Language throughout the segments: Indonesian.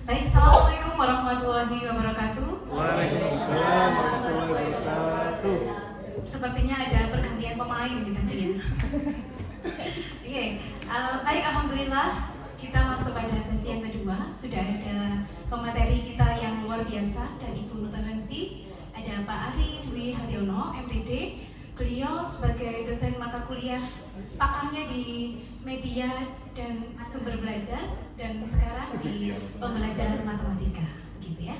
Baik, Assalamualaikum warahmatullahi wabarakatuh. Waalaikumsalam warahmatullahi wabarakatuh. Sepertinya ada pergantian pemain gitu tadi ya. Oke, baik, alhamdulillah kita masuk pada sesi yang kedua. Sudah ada pemateri kita yang luar biasa dan Ibu Nutanansi. Ada Pak Ari Dwi Haryono, MPD. Beliau sebagai dosen mata kuliah pakarnya di media dan sumber belajar dan sekarang di pembelajaran matematika, gitu ya.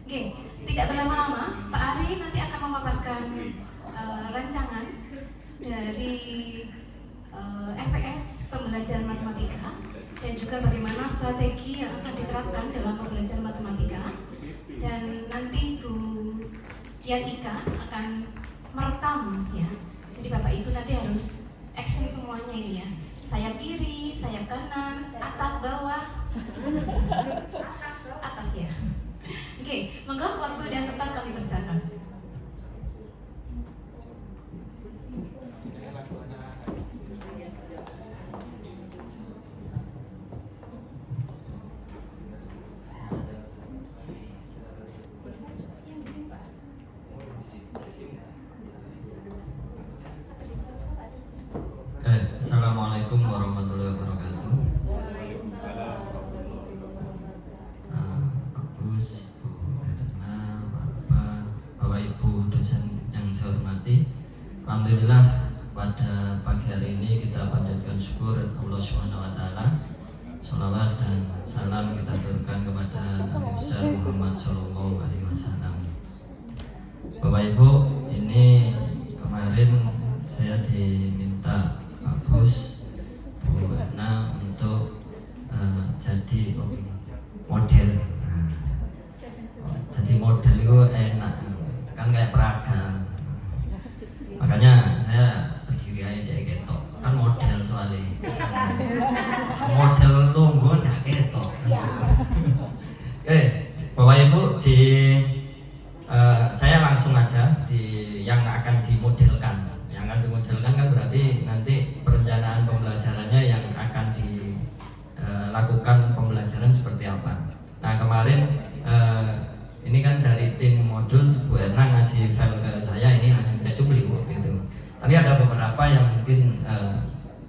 Oke, tidak berlama-lama, Pak Ari nanti akan memaparkan rancangan dari FPS pembelajaran matematika dan juga bagaimana strategi yang akan diterapkan dalam pembelajaran matematika. Dan nanti Bu Dian Ika akan merekam ya. Jadi Bapak Ibu nanti harus action semuanya ini ya. Sayap kiri, sayap kanan, atas bawah. Atas ya. Oke, monggo waktu dan tempat kami persilakan. Assalamualaikum warahmatullahi wabarakatuh. Pak Bus, Bu Erna, Bapak Ibu dosen yang saya hormati, alhamdulillah pada pagi hari ini kita panjatkan syukur Allah Subhanahu Wa Taala. Salawat dan salam kita aturkan kepada Nabi besar Muhammad Sallallahu Alaihi Wasallam. Bapak Ibu, ini kemarin saya diminta Pak Bus, Bu Erna untuk jadi model. Jadi model itu enak, kan kayak peraga. Makanya saya berdiri aja ketok, kan model soalnya. Model lungguh nggak ketok. Bapak Ibu saya langsung aja di yang akan dimodelkan. Yang akan dimodelkan kan berarti nanti perencanaan pembelajarannya yang akan dilakukan pembelajaran seperti apa. Nah kemarin ini kan dari tim modul Bu Erna ngasih file ke saya, ini langsung saya cuplik gitu. Tapi ada beberapa yang mungkin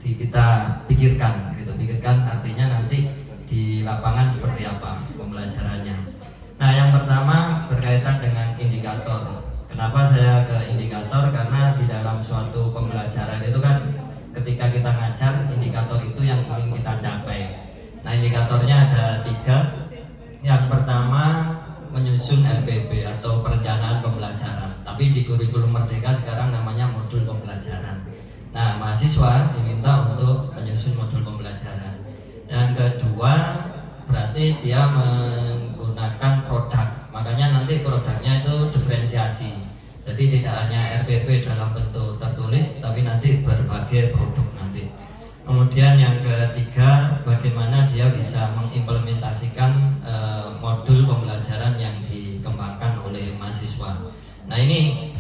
kita pikirkan gitu, artinya nanti di lapangan seperti apa pembelajarannya. Nah yang pertama berkaitan dengan indikator. Kenapa saya ke indikator? Karena di dalam suatu pembelajaran itu kan ketika kita ngajar, indikator itu yang ingin kita capai. Nah indikatornya ada 3. Yang pertama menyusun RPP atau perencanaan pembelajaran. Tapi di kurikulum Merdeka sekarang namanya modul pembelajaran. Nah mahasiswa diminta untuk menyusun modul pembelajaran. Yang kedua berarti dia menggunakan produk. Makanya nanti produknya itu diferensiasi. Jadi tidak hanya RPP dalam bentuk tertulis, tapi nanti berbagai produk nanti. Kemudian yang ketiga, bagaimana dia bisa mengimplementasikan modul pembelajaran yang dikembangkan oleh mahasiswa. Nah ini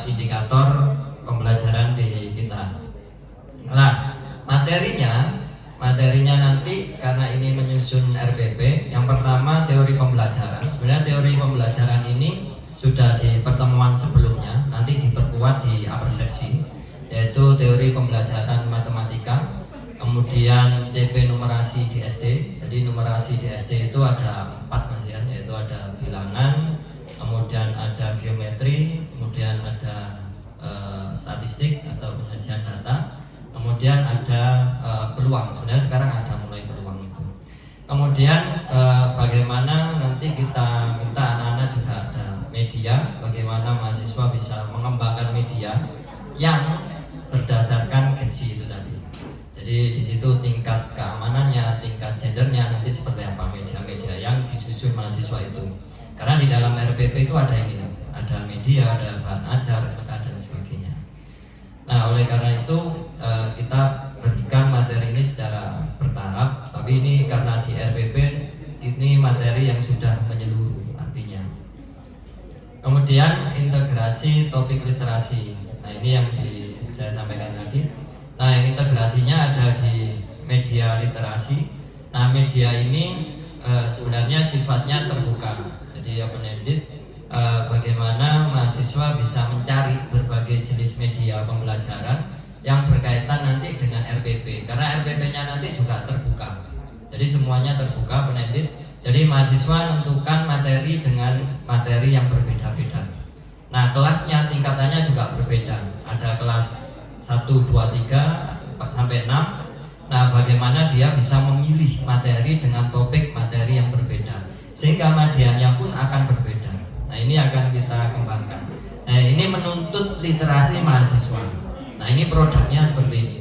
indikator pembelajaran di kita. Nah materinya nanti karena ini menyusun RPP, yang pertama teori pembelajaran. Sebenarnya teori pembelajaran ini sudah di pertemuan sebelumnya, nanti diperkuat di apersepsi, yaitu teori pembelajaran matematika, kemudian CP numerasi di SD. Jadi numerasi di SD itu ada 4 Mas ya, yaitu ada bilangan, kemudian ada geometri, kemudian ada statistik atau penyajian data, kemudian ada peluang. Sebenarnya sekarang ada mulai peluang itu. Kemudian bagaimana nanti kita minta anak-anak juga ada media, bagaimana mahasiswa bisa mengembangkan media yang berdasarkan GETSI itu tadi. Jadi di situ tingkat keamanannya, tingkat gendernya nanti seperti apa media-media yang disusun mahasiswa itu. Karena di dalam RPP itu ada ini, ada media, ada bahan ajar, dan sebagainya. Nah oleh karena itu kita berikan materi ini secara bertahap, tapi ini karena di RPP ini materi yang sudah menyeluruh artinya. Kemudian integrasi topik literasi. Nah ini yang saya sampaikan tadi. Nah yang integrasinya ada di media literasi, Nah, media ini sebenarnya sifatnya terbuka. Jadi open ended, bagaimana mahasiswa bisa mencari berbagai jenis media pembelajaran yang berkaitan nanti dengan RPP, karena RPP-nya nanti juga terbuka. Jadi semuanya terbuka, open ended. Jadi mahasiswa menentukan materi dengan materi yang berbeda-beda. Nah, kelasnya tingkatannya juga berbeda. Ada kelas 1, 2, 3 sampai 6. Nah, bagaimana dia bisa memilih materi dengan topik materi yang berbeda, sehingga medianya pun akan berbeda. Nah, ini akan kita kembangkan. Nah, ini menuntut literasi mahasiswa. Nah, ini produknya seperti ini.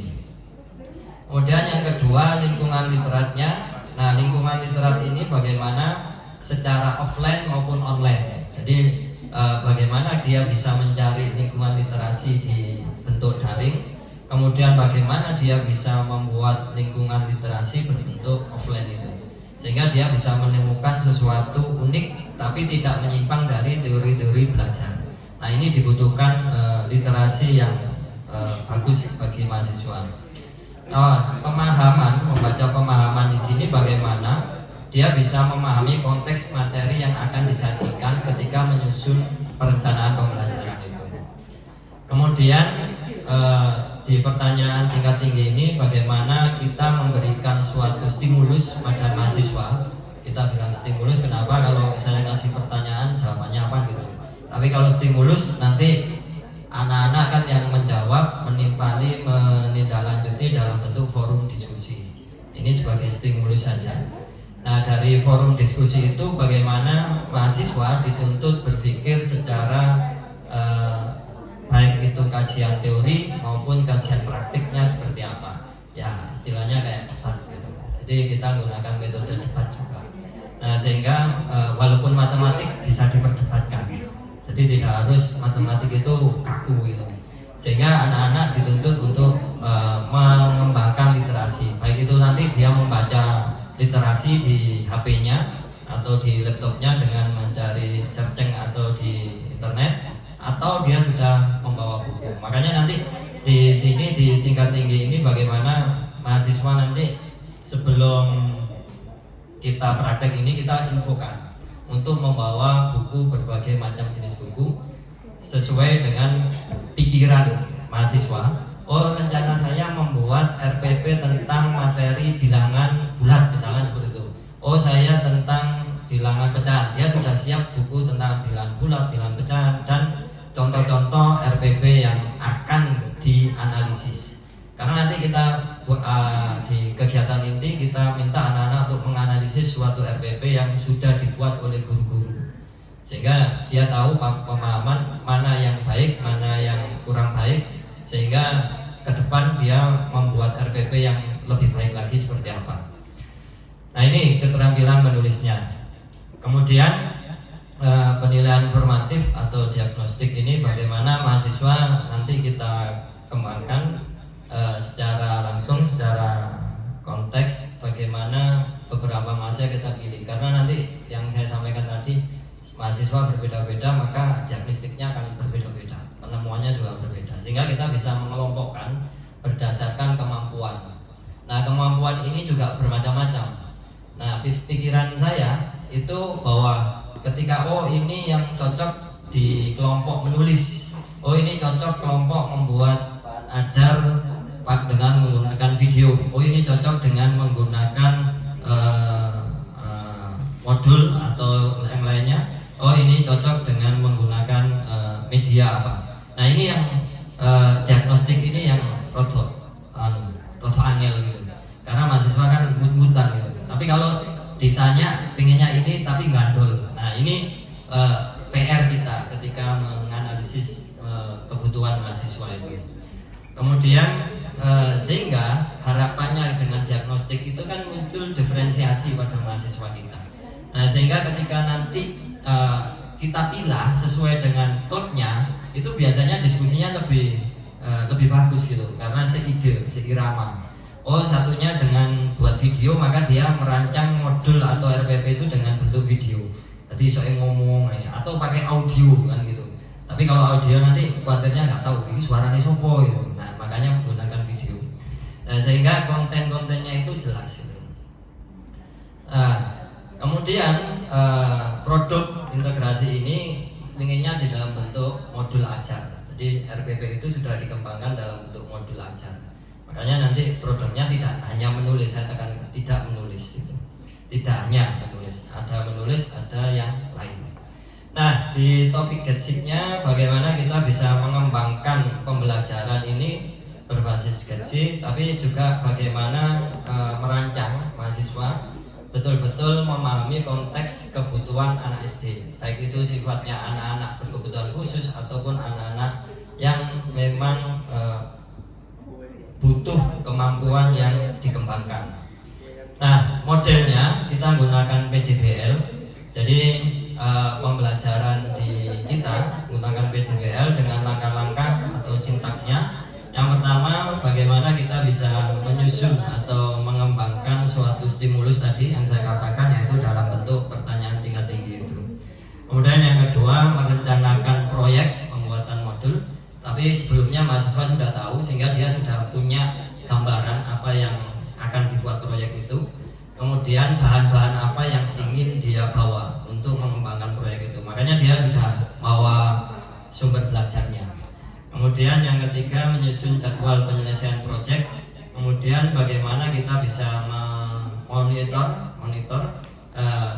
Kemudian yang kedua, lingkungan literatnya. Nah, lingkungan literat ini bagaimana secara offline maupun online. Jadi bagaimana dia bisa mencari lingkungan literasi di bentuk daring. Kemudian bagaimana dia bisa membuat lingkungan literasi berbentuk offline itu, sehingga dia bisa menemukan sesuatu unik tapi tidak menyimpang dari teori-teori belajar. Nah, ini dibutuhkan literasi yang bagus bagi mahasiswa. Pemahaman, membaca pemahaman di sini bagaimana dia bisa memahami konteks materi yang akan disajikan ketika menyusun perencanaan pembelajaran itu. Kemudian di pertanyaan tingkat tinggi ini bagaimana kita memberikan suatu stimulus pada mahasiswa. Kita bilang stimulus, kenapa? Kalau saya kasih pertanyaan jawabannya apa gitu. Tapi kalau stimulus nanti anak-anak kan yang menjawab, menimpali, menindaklanjuti dalam bentuk forum diskusi. Ini sebagai stimulus saja. Nah, dari forum diskusi itu bagaimana mahasiswa dituntut berpikir secara baik itu kajian teori maupun kajian praktiknya seperti apa. Ya, istilahnya kayak debat gitu. Jadi kita menggunakan metode debat juga. Nah, sehingga walaupun matematik bisa diperdebatkan. Jadi tidak harus matematik itu kaku gitu. Sehingga anak-anak dituntut untuk mengembangkan literasi. Baik itu nanti dia membaca literasi di HP-nya atau di laptopnya dengan mencari searching atau di internet, atau dia sudah membawa buku. Makanya nanti di sini di tingkat tinggi ini bagaimana mahasiswa nanti sebelum kita praktek ini kita infokan untuk membawa buku, berbagai macam jenis buku sesuai dengan pikiran mahasiswa. Oh, rencana saya membuat RPP tentang materi bilangan bulat misalnya seperti itu. Oh, saya tentang bilangan pecahan. Dia sudah siap buku tentang bilangan bulat, bilangan pecahan, dan contoh-contoh RPP yang akan dianalisis. Karena nanti kita di kegiatan inti kita minta anak-anak untuk menganalisis suatu RPP yang sudah dibuat oleh guru-guru, sehingga dia tahu pemahaman mana yang baik, mana yang kurang baik, sehingga ke depan dia membuat RPP yang lebih baik lagi seperti apa. Nah, ini keterampilan menulisnya. Kemudian penilaian formatif atau diagnostik ini bagaimana mahasiswa nanti kita kembangkan secara langsung, secara konteks, bagaimana beberapa mahasiswa kita pilih. Karena nanti yang saya sampaikan tadi, mahasiswa berbeda-beda, maka diagnostiknya akan berbeda-beda, penemuannya juga berbeda, sehingga kita bisa mengelompokkan berdasarkan kemampuan. Nah, kemampuan ini juga bermacam-macam. Nah, pikiran saya itu bahwa ketika ini yang cocok di kelompok menulis, ini cocok kelompok membuat ajar dengan menggunakan video, ini cocok dengan menggunakan modul atau yang lainnya, ini cocok dengan menggunakan media apa. Nah, ini yang diagnostik ini yang roto angel gitu, karena mahasiswa kan mut-mutan gitu. Tapi kalau ditanya pengennya ini tapi gandol. Nah, ini PR kita ketika menganalisis kebutuhan mahasiswa itu. Kemudian sehingga harapannya dengan diagnostik itu kan muncul diferensiasi pada mahasiswa kita. Nah, sehingga ketika nanti kita pilah sesuai dengan klubnya, itu biasanya diskusinya lebih bagus gitu, karena seide, seirama. Satunya dengan buat video, maka dia merancang modul atau RPP itu dengan bentuk video. Jadi soalnya ngomong atau pakai audio kan gitu. Tapi kalau audio nanti khawatirnya nggak tahu ini suaranya sopo gitu. Nah, makanya menggunakan video. Nah, sehingga konten-kontennya itu jelas gitu. Kemudian produk integrasi ini inginnya di dalam bentuk modul ajar. Jadi RPP itu sudah dikembangkan dalam bentuk modul ajar. Makanya nanti produknya tidak hanya menulis, saya tekan tidak menulis itu. Tidak hanya menulis, ada yang lain. Nah, di topik Getsic-nya bagaimana kita bisa mengembangkan pembelajaran ini berbasis Getsic, tapi juga bagaimana merancang mahasiswa betul-betul memahami konteks kebutuhan anak SD, baik itu sifatnya anak-anak berkebutuhan khusus ataupun anak-anak yang memang butuh kemampuan yang dikembangkan. Nah, modelnya kita gunakan PJBL. Jadi pembelajaran di kita gunakan PJBL dengan langkah-langkah atau sintaknya. Yang pertama, bagaimana kita bisa menyusun atau mengembangkan suatu stimulus tadi yang saya katakan, yaitu dalam bentuk pertanyaan tingkat tinggi itu. Kemudian yang kedua, merencanakan proyek pembuatan modul. Tapi sebelumnya mahasiswa sudah tahu, sehingga dia sudah punya gambaran apa yang akan dibuat proyek itu. Kemudian bahan-bahan apa yang ingin dia bawa untuk mengembangkan proyek itu. Makanya dia sudah bawa sumber belajarnya. Kemudian yang ketiga, menyusun jadwal penyelesaian proyek. Kemudian bagaimana kita bisa monitor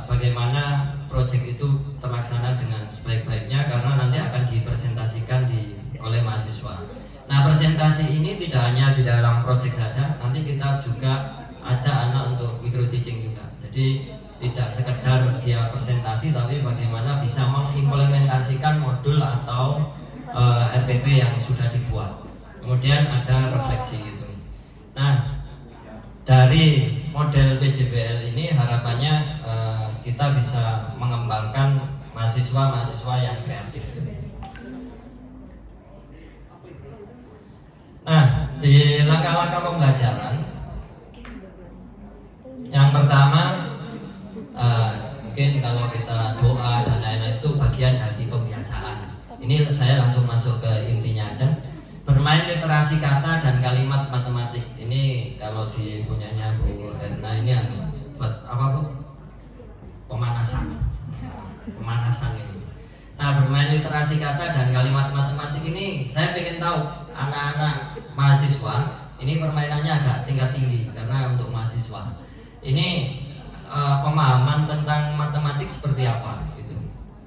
bagaimana proyek itu terlaksana dengan sebaik-baiknya, karena nanti akan dipresentasikan oleh mahasiswa. Nah, presentasi ini tidak hanya di dalam proyek saja, nanti kita juga ajak anak untuk micro teaching juga. Jadi tidak sekedar dia presentasi, tapi bagaimana bisa mengimplementasikan modul atau RPP yang sudah dibuat. Kemudian ada refleksi gitu. Nah, dari model PJBL ini harapannya kita bisa mengembangkan mahasiswa-mahasiswa yang kreatif. Nah, di langkah-langkah pembelajaran, yang pertama mungkin kalau kita doa dan lain-lain itu bagian dari pembiasaan. Ini saya langsung masuk ke intinya aja. Bermain literasi kata dan kalimat matematik. Ini kalau di punyanya Bu Erna ini buat apa Bu? Pemanasan ini. Nah, bermain literasi kata dan kalimat matematik ini saya pengen tahu anak-anak mahasiswa ini permainannya agak tingkat tinggi, karena untuk mahasiswa ini pemahaman tentang matematik seperti apa gitu,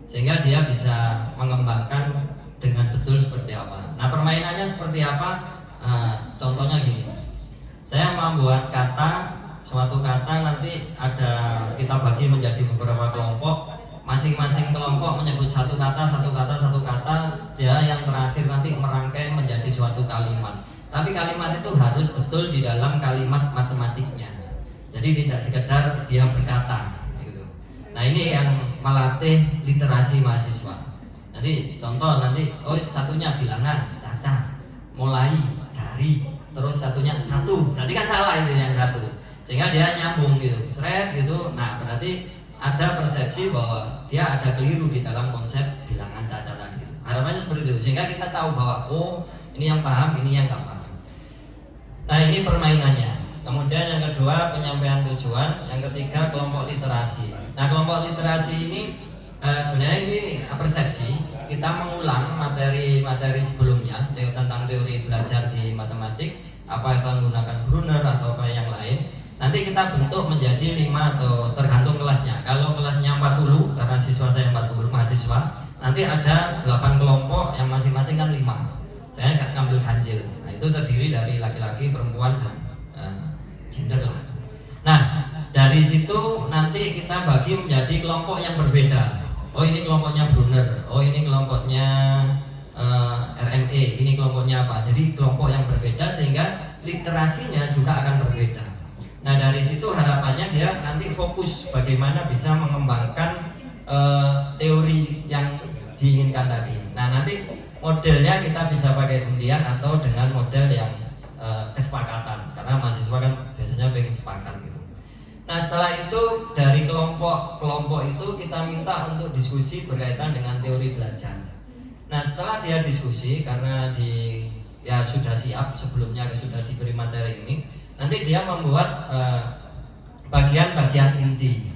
sehingga dia bisa mengembangkan dengan betul seperti apa. Nah, permainannya seperti apa? Contohnya gini, saya membuat suatu kata nanti kita bagi menjadi beberapa kelompok. Masing-masing kelompok menyebut satu kata, dia yang terakhir nanti merangkai menjadi suatu kalimat. Tapi kalimat itu harus betul di dalam kalimat matematiknya. Jadi tidak sekedar dia berkata gitu. Nah, ini yang melatih literasi mahasiswa. Nanti contoh satunya bilangan, caca, mulai, dari, terus satunya satu. Berarti kan salah itu yang satu. Sehingga dia nyambung gitu, seret gitu. Nah, berarti ada persepsi bahwa dia ada keliru di dalam konsep bilangan caca tadi. Harapannya seperti itu, sehingga kita tahu bahwa ini yang paham, ini yang nggak paham. Nah, ini permainannya. Kemudian yang kedua, penyampaian tujuan. Yang ketiga, kelompok literasi. Nah, kelompok literasi ini sebenarnya ini persepsi. Kita mengulang materi-materi sebelumnya tentang teori belajar di matematik, apa itu menggunakan Brunner atau kayak yang lain. Nanti kita bentuk menjadi 5 atau tergantung kelasnya. Kalau kelasnya 40, karena siswa saya 40 mahasiswa, nanti ada 8 kelompok yang masing-masing kan 5. Saya nggak ngambil ganjil. Nah, itu terdiri dari laki-laki, perempuan, dan gender lah. Nah, dari situ nanti kita bagi menjadi kelompok yang berbeda. Oh, ini kelompoknya Brunner. Oh, ini kelompoknya RME. Ini kelompoknya apa? Jadi kelompok yang berbeda, sehingga literasinya juga akan berbeda. Nah, dari situ harapannya dia nanti fokus bagaimana bisa mengembangkan teori yang diinginkan tadi. Nah, nanti modelnya kita bisa pakai undian atau dengan model yang kesepakatan, karena mahasiswa kan biasanya pengen sepakat gitu. Nah, setelah itu dari kelompok itu kita minta untuk diskusi berkaitan dengan teori belajar. Nah, setelah dia diskusi, karena sudah siap sebelumnya, sudah diberi materi ini, nanti dia membuat bagian-bagian inti.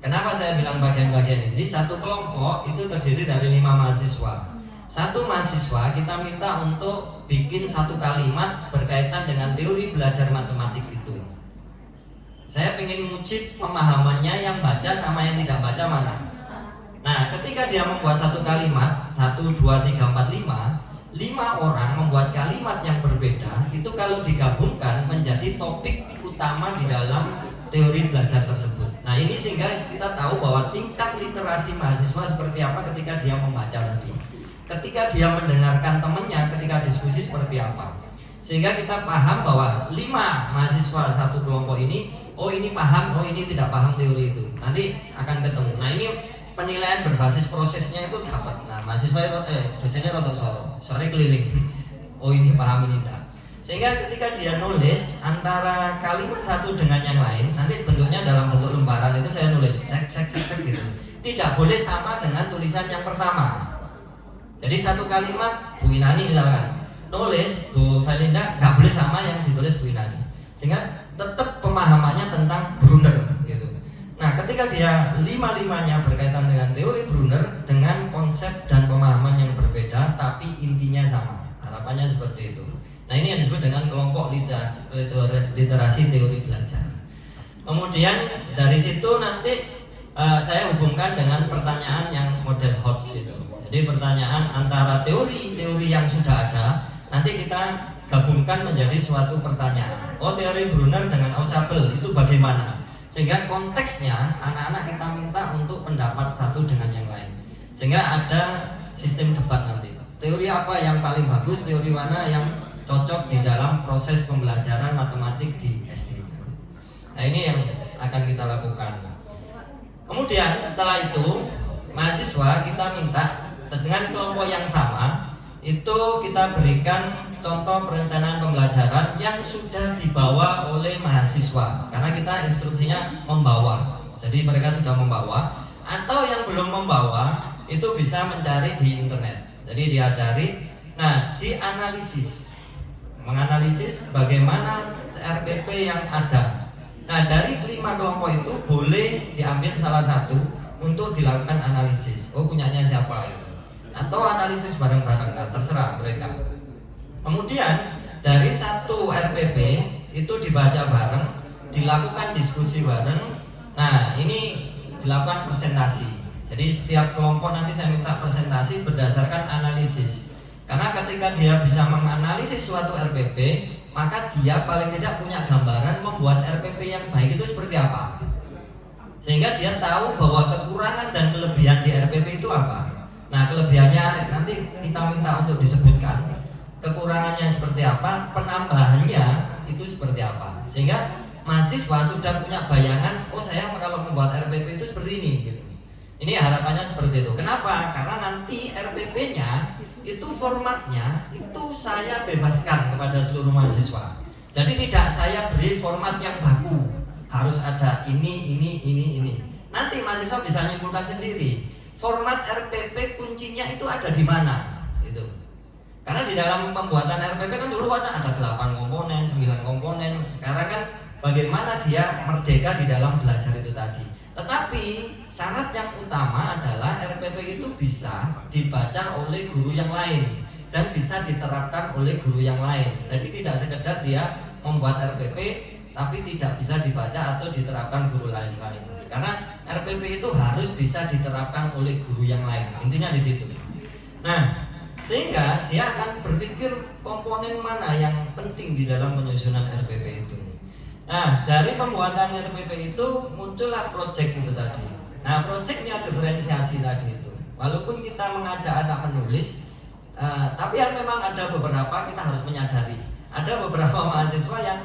Kenapa saya bilang bagian-bagian ini? Satu kelompok itu terdiri dari 5 mahasiswa. Satu mahasiswa kita minta untuk bikin satu kalimat berkaitan dengan teori belajar matematik itu. Saya ingin ngucip pemahamannya yang baca sama yang tidak baca mana. Nah, ketika dia membuat satu kalimat 1, 2, 3, 4, 5 orang membuat kalimat yang berbeda. Itu kalau digabungkan menjadi topik utama di dalam teori belajar tersebut. Nah, ini sehingga kita tahu bahwa tingkat literasi mahasiswa seperti apa ketika dia membaca tadi, ketika dia mendengarkan temannya, ketika diskusi seperti apa. Sehingga kita paham bahwa 5 mahasiswa satu kelompok ini, oh ini paham, oh ini tidak paham teori itu. Nanti akan ketemu. Nah, ini penilaian berbasis prosesnya itu dapat. Nah, mahasiswa dosennya rotok sore keliling. Oh ini paham, ini tidak. Sehingga ketika dia nulis antara kalimat satu dengan yang lain, nanti bentuknya dalam bentuk lembaran itu saya nulis sek gitu. Tidak boleh sama dengan tulisan yang pertama. Jadi satu kalimat Bu Inani misalkan nulis Bu Valinda nggak boleh sama yang ditulis Bu Inani, sehingga tetap pemahamannya tentang Brunner gitu. Nah, ketika dia 5-5-nya berkaitan dengan teori Brunner dengan konsep dan pemahaman yang berbeda tapi intinya sama, harapannya seperti itu. Nah, ini yang disebut dengan kelompok literasi teori belajar. Kemudian dari situ nanti saya hubungkan dengan pertanyaan yang model HOTS itu. Jadi pertanyaan antara teori yang sudah ada, nanti kita gabungkan menjadi suatu pertanyaan. Oh, teori Brunner dengan Ausable itu bagaimana? Sehingga konteksnya anak-anak kita minta untuk pendapat satu dengan yang lain. Sehingga ada sistem debat nanti. Teori apa yang paling bagus, teori mana yang cocok di dalam proses pembelajaran matematik di SD. Nah, ini yang akan kita lakukan. Kemudian setelah itu mahasiswa kita minta dengan kelompok yang sama itu kita berikan contoh perencanaan pembelajaran yang sudah dibawa oleh mahasiswa, karena kita instruksinya membawa. Jadi mereka sudah membawa, atau yang belum membawa itu bisa mencari di internet. Jadi dia cari, nah dianalisis, menganalisis bagaimana RPP yang ada. Nah, dari 5 kelompok itu boleh diambil salah satu untuk dilakukan analisis. Oh, punyanya siapa itu? Atau analisis bareng-bareng, nah, terserah mereka. Kemudian dari satu RPP itu dibaca bareng, dilakukan diskusi bareng. Nah, ini dilakukan presentasi. Jadi setiap kelompok nanti saya minta presentasi berdasarkan analisis. Karena ketika dia bisa menganalisis suatu RPP, maka dia paling tidak punya gambaran membuat RPP yang baik itu seperti apa. Sehingga dia tahu bahwa kekurangan dan kelebihan di RPP itu apa. Nah, kelebihannya nanti kita minta untuk disebutkan, kekurangannya seperti apa, penambahannya itu seperti apa. Sehingga mahasiswa sudah punya bayangan, oh saya kalau membuat RPP itu seperti ini gitu. Ini harapannya seperti itu. Kenapa? Karena nanti RPP-nya itu formatnya itu saya bebaskan kepada seluruh mahasiswa. Jadi tidak saya beri format yang baku, harus ada ini. Nanti mahasiswa bisa nyimpulkan sendiri. Format RPP kuncinya itu ada di mana itu. Karena di dalam pembuatan RPP kan dulu ada 8 komponen, 9 komponen. Sekarang kan bagaimana dia merdeka di dalam belajar itu tadi. Tetapi syarat yang utama adalah RPP itu bisa dibaca oleh guru yang lain dan bisa diterapkan oleh guru yang lain. Jadi tidak sekedar dia membuat RPP tapi tidak bisa dibaca atau diterapkan guru lain-lain. Karena RPP itu harus bisa diterapkan oleh guru yang lain. Intinya di situ. Nah, sehingga dia akan berpikir komponen mana yang penting di dalam penyusunan RPP itu. Nah, dari pembuatan RPP itu muncullah project itu tadi. Nah, projectnya diferensiasi tadi itu. Walaupun kita mengajak anak menulis, tapi memang ada beberapa kita harus menyadari. Ada beberapa mahasiswa yang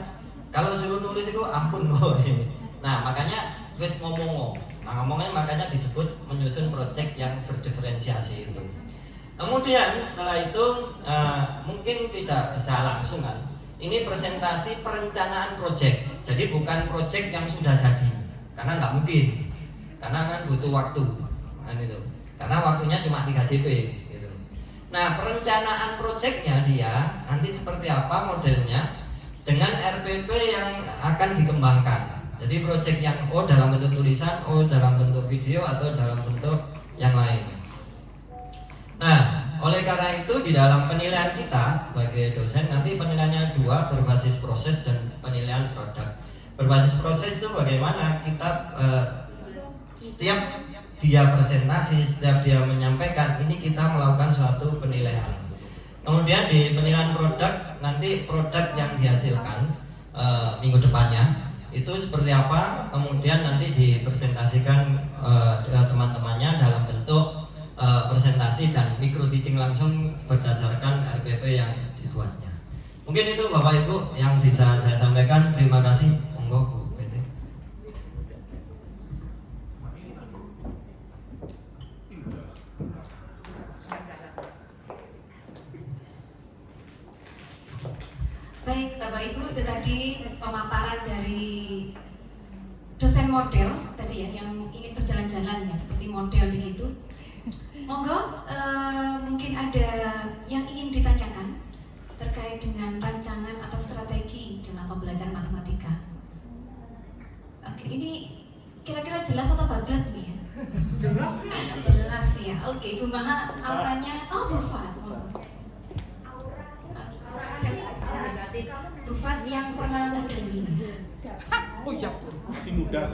kalau suruh nulis itu ampun loh. Nah, makanya wis ngomongnya makanya disebut menyusun project yang berdiferensiasi itu. Kemudian setelah itu mungkin tidak bisa langsung kan. Ini presentasi perencanaan project. Jadi bukan project yang sudah jadi, karena nggak mungkin, karena kan butuh waktu kan itu. Karena waktunya cuma 3 JP gitu. Nah, perencanaan projectnya dia nanti seperti apa modelnya dengan RPP yang akan dikembangkan. Jadi proyek yang O dalam bentuk tulisan, O dalam bentuk video, atau dalam bentuk yang lain. Nah, oleh karena itu di dalam penilaian kita sebagai dosen nanti penilaiannya 2, berbasis proses dan penilaian produk. Berbasis proses itu bagaimana kita setiap dia presentasi, setiap dia menyampaikan, ini kita melakukan suatu penilaian. Kemudian di penilaian produk, nanti produk yang dihasilkan minggu depannya itu seperti apa, kemudian nanti dipresentasikan dengan teman-temannya dalam bentuk presentasi dan micro teaching langsung berdasarkan RPP yang dibuatnya. Mungkin itu Bapak Ibu yang bisa saya sampaikan. Terima kasih. Monggo Bu PT. Baik Bapak Ibu, itu tadi pemaparan dari dosen model tadi ya, yang ingin berjalan-jalan ya seperti model begitu. Monggo, mungkin ada yang ingin ditanyakan terkait dengan rancangan atau strategi dalam pembelajaran matematika. Oke, ini kira-kira jelas atau bablas nih ya? Jelas. Jelas ya. Oke, Bu Maha, auranya, oh Bu Fat, monggo. Bu Fat yang pernah muda dulu. Oh iya, masih muda.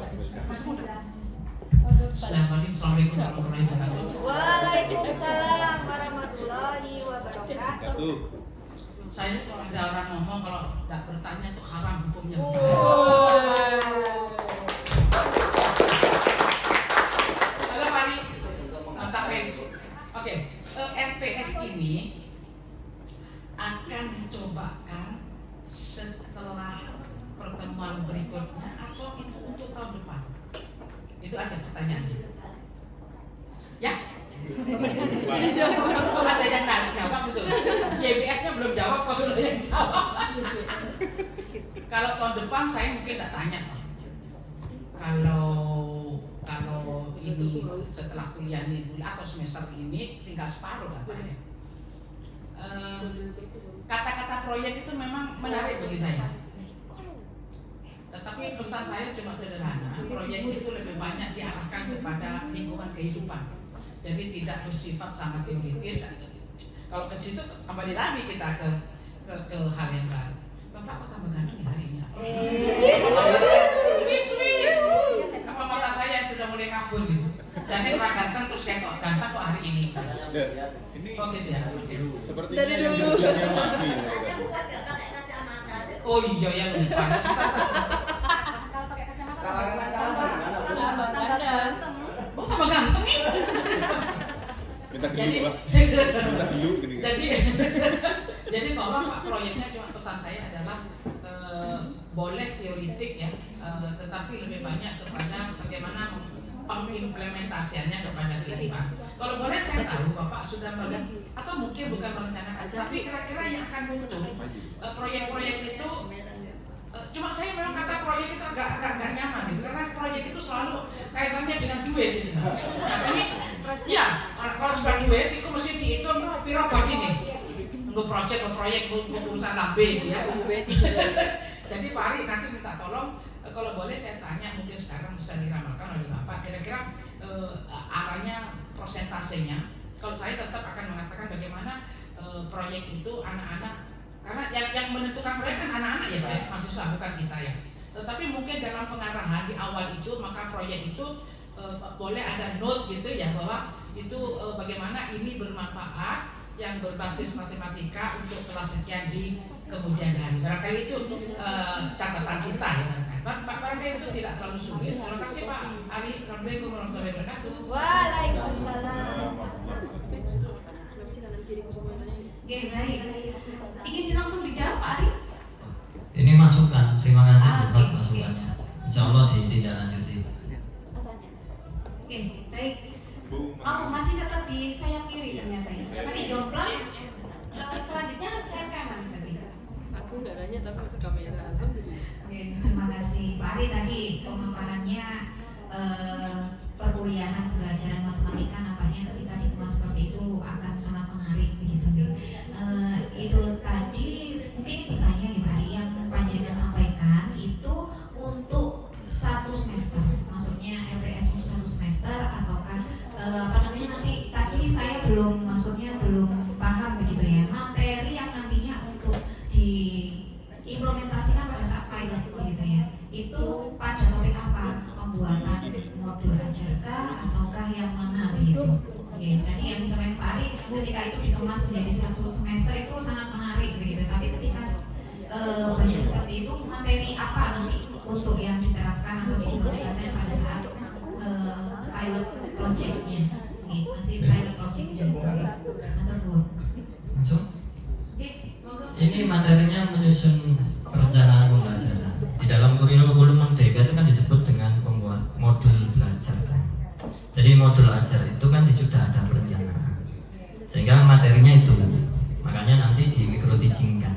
Assalamualaikum warahmatullahi wabarakatuh. Waalaikumsalam warahmatullahi wabarakatuh. Saya ada orang ngomong kalau tidak bertanya itu haram hukumnya. Halo Pak, mantap itu. Oke, RPS ini akan dicobakan setelah pertemuan berikutnya atau itu untuk tahun depan? Itu ada pertanyaannya. Ya? Oh, ada yang jawab gitu. YBS-nya belum jawab, kok sudah yang jawab. Kalau tahun depan saya mungkin tidak tanya. Kalau ini setelah kuliah ini atau semester ini tinggal separuh katanya. Kata-kata proyek itu memang menarik bagi saya. Tetapi pesan saya cuma sederhana, proyek itu lebih banyak diarahkan kepada lingkungan kehidupan. Jadi tidak bersifat sangat teoritis. Kalau ke situ kembali lagi kita ke hal yang baru. Bapak kok tambah ganteng hari ini? Mata saya, apa mata saya yang sudah mulai kabur gitu? Jadi orang ganteng terus kayak kok ganteng kok hari ini? Ini Oh gitu ya. sepertinya yang sebelumnya mati. Oh iya ya lupa. Kalau pakai kacamata tambah ganteng. Oh tambah ganteng nih. Minta Jadi, dulu, Pak. Minta dulu gini. jadi tolong Pak, proyeknya cuma pesan saya adalah boleh teoritik ya, tetapi lebih banyak kepada bagaimana pengimplementasiannya kepada kehidupan. Kalau boleh saya tahu Bapak sudah melihat atau mungkin bukan merencanakan, tapi kira-kira yang akan muncul proyek-proyek itu. Cuma saya memang kata proyek itu agak nyaman gitu, karena proyek itu selalu kaitannya dengan duit gitu. Nah ini ya kalau sudah duit itu mesti dihitung piro body nih. Untuk proyek urusan lambe gitu ya. Jadi Pak Ari nanti minta tolong kalau boleh saya tanya, mungkin sekarang bisa diramalkan oleh Bapak kira-kira arahnya persentasenya. Kalau saya tetap akan mengatakan bagaimana proyek itu anak-anak, karena yang menentukan proyek kan anak-anak ya Pak ya, mahasiswa bukan kita ya. Tetapi mungkin dalam pengarahan di awal itu maka proyek itu boleh ada note gitu ya, bahwa itu bagaimana ini bermanfaat yang berbasis matematika untuk kelas sekian di kemudian hari. Barangkali itu catatan kita ya. Barangkali itu tidak terlalu sulit. Terima kasih Pak Ari. Assalamualaikum warahmatullahi wabarakatuh. Waalaikumsalam. Oke, baik. Ingin langsung dijawab Pak Ari? Ini masukan. Terima kasih Bu Fat oke. masukannya. Insya Allah ditindaklanjuti. Oke, baik. Oh, masih tetap di sayap kiri ternyata ya. Nanti jomplang. Selanjutnya saya rekaman berarti. Aku nggak nanya tapi ke kamera. Alhamdulillah. Oke, terima kasih Pak Ari. Tadi pemaparannya perkuliahan pembelajaran matematika nampaknya ketika dikemas seperti itu akan sangat menarik begitu. Itu tadi mungkin bertanya nih Pak Ari, yang panjenengan sampaikan itu untuk diimplementasikan pada saat pilot gitu ya. Itu pada topik apa? Pembuatan modul ajarkah ataukah yang mana begitu? Ya, tadi yang disampaikan Pak Ari, ketika itu dikemas menjadi satu semester itu sangat menarik begitu. Tapi ketika banyak seperti itu, materi apa nanti untuk yang diterapkan atau diimplementasikan pada saat pilot project-nya? Masih pilot project-nya. Masuk? Ini materinya menyusun perencanaan pembelajaran. Di dalam kurikulum Merdeka itu kan disebut dengan pembuat modul belajar. Jadi modul ajar itu kan sudah ada perencanaan. Sehingga materinya itu, makanya nanti di micro teaching kan.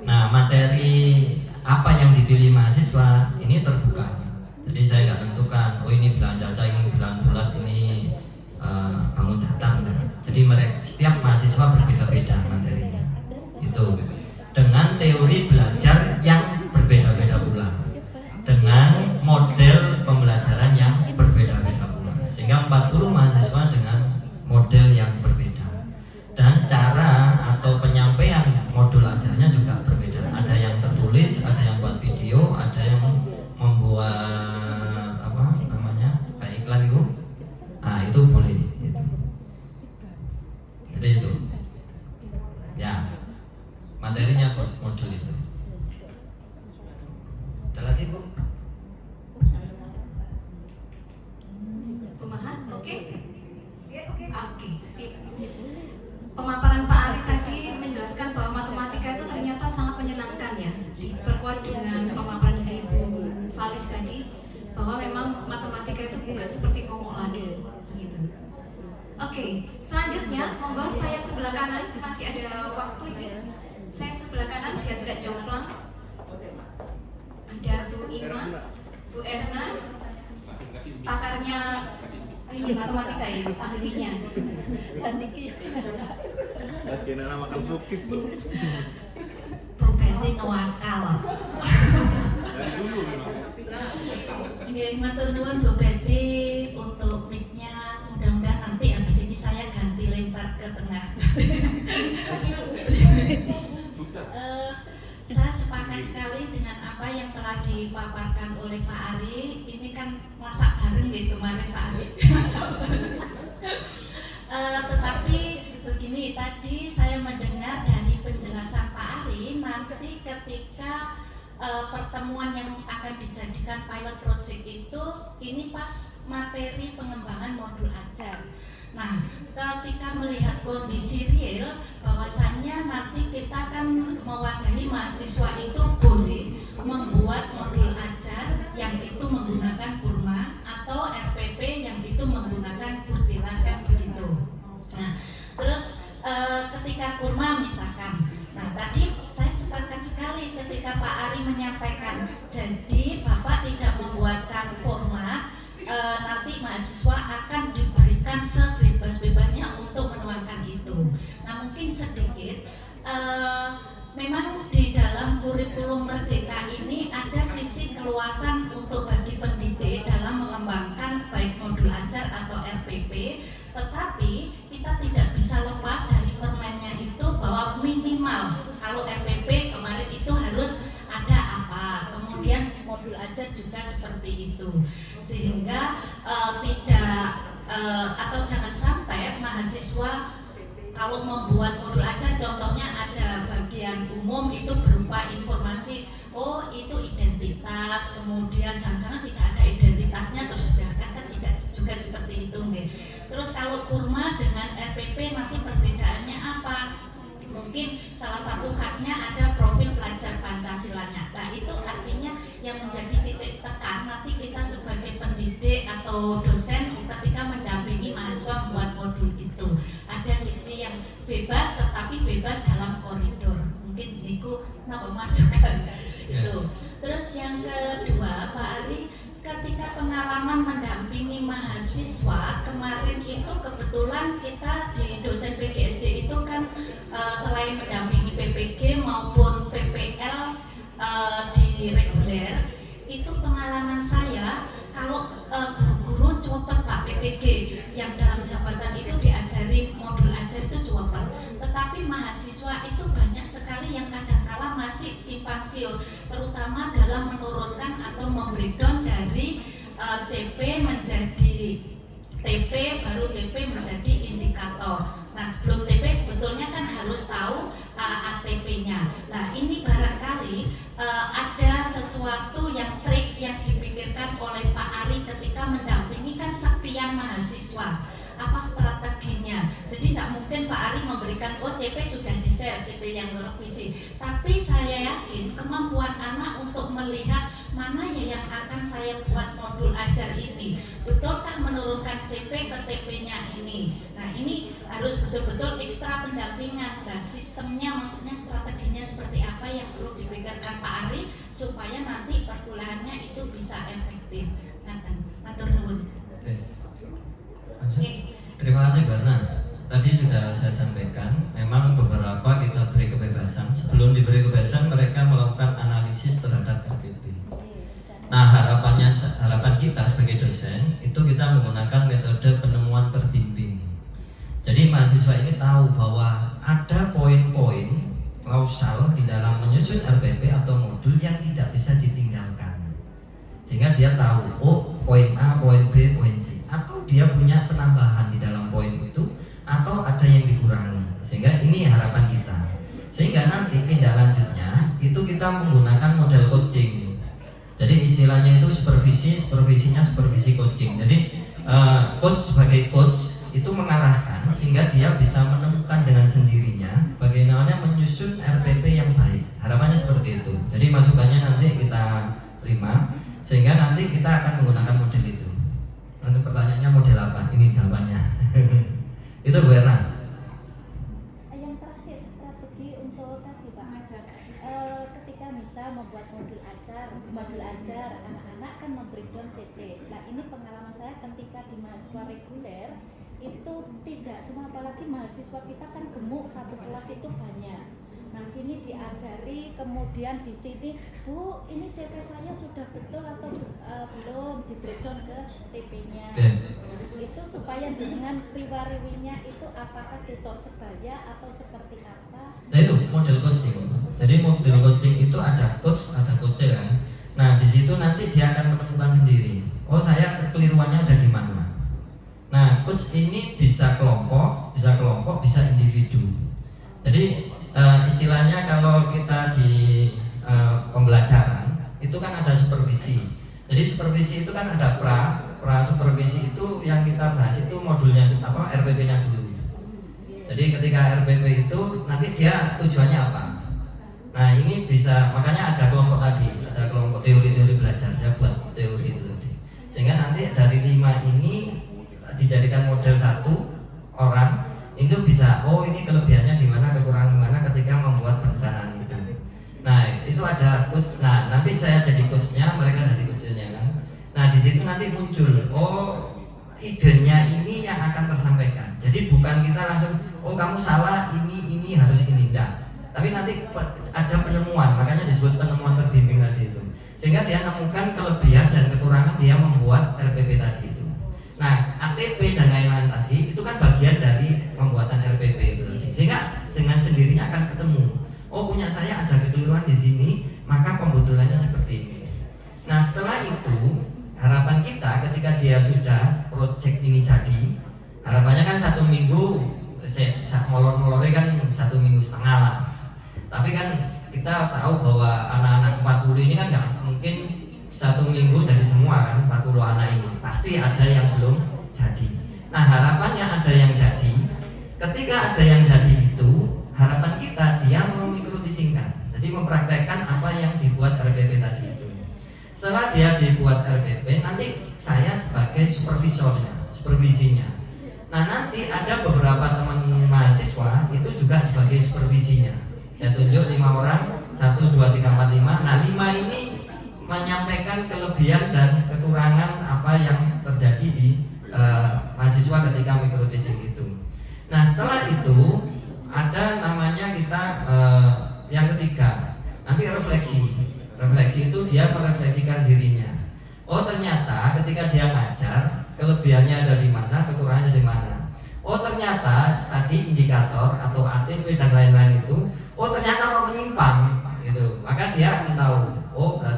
Nah, materi apa yang dipilih mahasiswa ini terbuka. Jadi saya nggak tentukan, oh ini bilang caca, ini bilang bulat, ini bangun datar. Jadi setiap mahasiswa berbeda-beda materinya. Itu dengan teori belajar yang berbeda-beda pula, dengan model pembelajaran yang berbeda-beda pula, sehingga 40 mahasiswa dengan model yang berbeda, dan cara atau penyampaian modul ajarnya juga berbeda. Ada yang tertulis, ada yang buat video, ada yang membuat apa namanya kayak iklan itu. Nah, itu boleh itu. Jadi itu ya materinya modul itu. Ada lagi Bu? Pemahaman, oke? Oke. Oke, sip. Pemaparan Pak Ari tadi menjelaskan bahwa matematika itu ternyata sangat menyenangkan ya. Diperkuat dengan pemaparan dari Ibu Valis tadi bahwa memang matematika itu bukan seperti momok lagi gitu. Oke, selanjutnya monggo saya sebelah kanan, masih ada waktu ini. Saya sebelah kanan biar tidak jomplang. Ada Bu Ima, Bu Erna, pakarnya ini matematika ya, ahlinya. Lagi anak makan cookies tuh. Bu Betty ngewakal. Dari dulu memang. Nggih, matur nuwun Bu Betty untuk mic-nya. Mudah-mudahan nanti habis ini saya ganti lempar ke tengah. Saya sepakat sekali dengan apa yang telah dipaparkan oleh Pak Ari. Ini kan masak bareng gitu kemarin Pak Ari. Tetapi begini, tadi saya mendengar dari penjelasan Pak Ari, nanti ketika pertemuan yang akan dijadikan pilot project itu, ini pas materi pengembangan modul ajar. Nah, ketika melihat kondisi real, bahwasannya nanti kita akan mewadahi mahasiswa itu boleh membuat modul ajar yang itu menggunakan Kurma atau RPP yang itu menggunakan Kurtilas kan begitu. Nah, terus ketika Kurma misalkan, nah tadi saya sepakat sekali ketika Pak Ari menyampaikan, jadi Bapak tidak membuatkan format, nanti mahasiswa akan diberikan sebebas-bebasnya untuk menuangkan itu. Nah mungkin sedikit, memang di dalam kurikulum Merdeka ini ada sisi keluasan untuk bagi pendidik dalam mengembangkan baik modul ajar atau RPP, tetapi kita tidak bisa lepas dari permennya itu bahwa minimal kalau RPP kemarin itu harus ada apa, kemudian modul ajar juga seperti itu, sehingga tidak atau jangan sampai mahasiswa kalau membuat modul ajar contohnya ada bagian umum itu berupa informasi, oh itu identitas, kemudian jangan-jangan tidak ada identitasnya terus sedangkan kan tidak juga seperti itu nih. Terus kalau Kurma dengan RPP nanti perbedaannya apa? Mungkin salah satu khasnya ada profil pelajar Pancasilanya. Nah itu artinya yang menjadi titik tekan nanti kita sebagai pendidik atau dosen ketika mendampingi mahasiswa membuat modul itu. Ada sisi yang bebas tetapi bebas dalam koridor. Mungkin niku napa masukan itu. Terus yang kedua Pak Ari, ketika pengalaman mendampingi mahasiswa kemarin itu kebetulan kita di dosen PGSD itu kan selain mendampingi PPG maupun PPL di reguler, itu pengalaman saya kalau guru-guru cepat Pak PPG yang dalam jabatan itu diajari modul ajar itu cepat, tetapi mahasiswa itu banyak sekali yang kadang-kala masih rasio, terutama dalam menurunkan atau membreakdown dari CP menjadi TP, baru TP menjadi indikator. Nah, sebelum TP sebetulnya kan harus tahu ATP-nya. Nah, ini barangkali ada sesuatu yang trik yang dipikirkan oleh Pak Ari ketika mendampingi kan sekian mahasiswa. Apa strateginya? Jadi tidak mungkin Pak Ari memberikan CP sudah di-share, CP yang tervisi. Tapi saya yakin kemampuan anak untuk melihat mana ya yang akan saya buat modul ajar ini, betulkah menurunkan CP ke TP-nya ini. Nah, ini harus betul-betul ekstra pendampingan. Nah, sistemnya maksudnya strateginya seperti apa yang perlu dipikirkan Pak Ari supaya nanti perkuliahannya itu bisa efektif. Matur nuwun. Terima kasih Barna. Tadi sudah saya sampaikan, memang beberapa kita beri kebebasan. Sebelum diberi kebebasan, mereka melakukan analisis terhadap RPP. Nah, harapan kita sebagai dosen itu kita menggunakan metode penemuan terbimbing. Jadi mahasiswa ini tahu bahwa ada poin-poin klausal di dalam menyusun RPP atau modul yang tidak bisa ditinggalkan. Sehingga dia tahu, poin A, poin B, poin C. Atau dia punya penambahan di dalam poin itu, atau ada yang dikurangi. Sehingga ini harapan kita. Sehingga nanti tindak lanjutnya itu kita menggunakan model coaching. Jadi istilahnya itu supervisinya supervisi coaching. Jadi coach sebagai coach itu mengarahkan sehingga dia bisa menemukan dengan sendirinya bagaimana menyusun RPP yang baik. Harapannya seperti itu. Jadi masukannya nanti kita terima sehingga nanti kita akan menggunakan model itu. Nanti pertanyaannya model apa? Ini jawabannya. Itu Bu Erna. Yang terakhir strategi untuk tadi Pak Ajar. Ketika misal membuat modul ajar anak-anak kan membreakdown CP. Nah, ini pengalaman saya ketika di mahasiswa reguler itu tidak semua, apalagi mahasiswa kita kan gemuk, satu kelas itu banyak. Nah, sini diajari, kemudian di sini, Bu, ini CP saya sudah betul atau belum, di breakdown ke TP-nya. Itu supaya dengan riwa-riwinya itu apakah tutor sebaya atau seperti apa? Nah, itu model coaching. Jadi model coaching itu ada coach, ada coacher kan. Nah, di situ nanti dia akan menemukan sendiri. Saya kekeliruannya ada di mana. Nah, coach ini bisa kelompok, bisa individu. Jadi istilahnya kalau kita di pembelajaran itu kan ada supervisi. Jadi supervisi itu kan ada pra supervisi itu yang kita bahas itu modulnya RPP-nya dulu. Jadi ketika RPP itu nanti dia tujuannya apa? Nah, ini bisa, makanya ada kelompok tadi, ada kelompok teori-teori belajar. Saya buat teori itu tadi. Sehingga nanti dari 5 ini dijadikan model satu orang itu bisa, ini kelebihannya di mana, kekurangan di mana ketika membuat perencanaan itu. Nah, itu ada coach. Nah, nanti saya jadi coachnya, mereka jadi coachnya kan. Nah, di situ nanti muncul, idenya ini yang akan tersampaikan. Jadi bukan kita langsung, kamu salah, ini harus ini, enggak. Tapi nanti ada penemuan, makanya disebut penemuan terbimbing tadi itu. Sehingga dia menemukan kelebihan dan kekurangan dia membuat RPP tadi itu. Nah, ATP dan lain-lain tadi itu kan bagian dari pembuatan RPP itu tadi. Sehingga dengan sendirinya akan ketemu. Punya saya ada kekeliruan di sini, maka pembetulannya seperti ini. Nah, setelah itu harapan kita ketika dia sudah project ini jadi, harapannya kan 1 minggu, molor-molornya kan 1,5 minggu lah. Tapi kan kita tahu bahwa anak-anak 40 ini kan nggak mungkin 1 minggu jadi semua kan, 40 anak ini pasti ada yang belum jadi. Nah, harapannya ada yang jadi. Ketika ada yang jadi itu, harapan kita dia memikroteachingkan, jadi mempraktekkan apa yang dibuat RPP tadi itu. Setelah dia dibuat RPP, nanti saya sebagai supervisinya. Nah, nanti ada beberapa teman mahasiswa itu juga sebagai supervisinya. Saya tunjuk 5 orang, 1, 2, 3, 4, 5. Nah, 5 ini menyampaikan kelebihan dan kekurangan apa yang terjadi di mahasiswa ketika mikroteaching itu. Nah, setelah itu ada namanya kita yang ketiga, nanti refleksi. Refleksi itu dia merefleksikan dirinya. Ternyata ketika dia ngajar, kelebihannya ada di mana, kekurangannya di mana. Ternyata tadi indikator atau ATP dan lain-lain itu, ternyata mau menyimpang gitu. Maka dia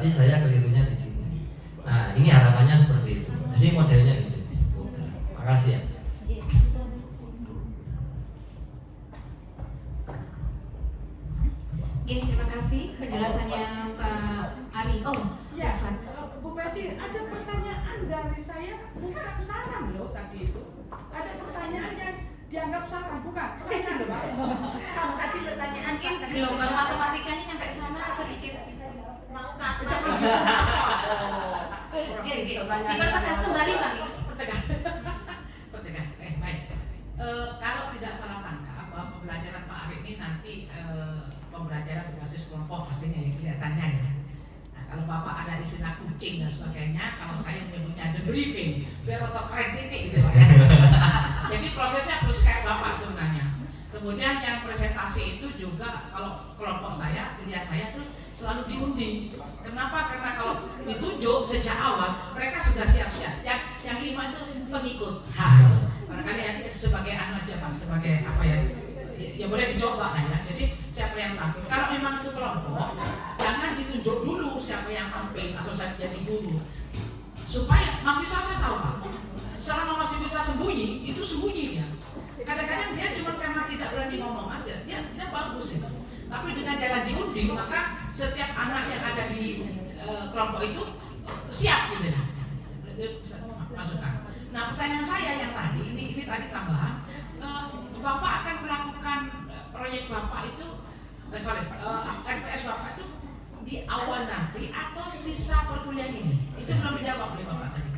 berarti saya kelirunya di sini. Nah, ini harapannya seperti itu. Jadi modelnya gitu. Makasih ya. Oke, terima kasih penjelasannya Pak Ari. Oh, Ya, Irfan. Bu Betty, ada pertanyaan dari saya, bukan saran loh tadi itu. Ada pertanyaan yang dianggap saran, bukan pertanyaan loh Pak. Tadi pertanyaan mungkin gelombang matematikanya nyampe sana sedikit. Oke, dipertegas kembali Pak. Pertegas. Baik. Kalau tidak salah tangkap, pembelajaran Pak Ari ini nanti pembelajaran berbasis kelompok pastinya ya kelihatannya ya. Nah, kalau Bapak ada istilah kucing dan sebagainya, kalau saya menyebutnya debriefing, biar otokrat titik gitu Pak ya. Jadi prosesnya harus kayak Bapak sebenarnya. Kemudian yang presentasi itu juga kalau kelompok saya, kuliah saya tuh selalu diundi. Kenapa? Karena kalau ditunjuk sejak awal mereka sudah siap-siap. Yang 5 itu pengikut. Barangkali nanti sebagai anu aja Pak, sebagai apa ya? Ya boleh dicoba lah ya. Jadi siapa yang tampil. Kalau memang itu kelompok, jangan ditunjuk dulu siapa yang tampil atau saya jadi guru. Supaya mahasiswa saya tahu Pak, selama masih bisa sembunyi, itu sembunyi dia. Kadang-kadang dia cuma karena tidak berani ngomong aja, dia bagus itu. Tapi dengan jalan diundi, maka setiap anak yang ada di kelompok itu siap gitu ya. Itu masukkan. Nah pertanyaan saya yang tadi, ini tadi tambahan, Bapak akan melakukan proyek Bapak itu, RPS Bapak itu di awal nanti atau sisa perkuliahan ini? Itu belum dijawab oleh Bapak tadi.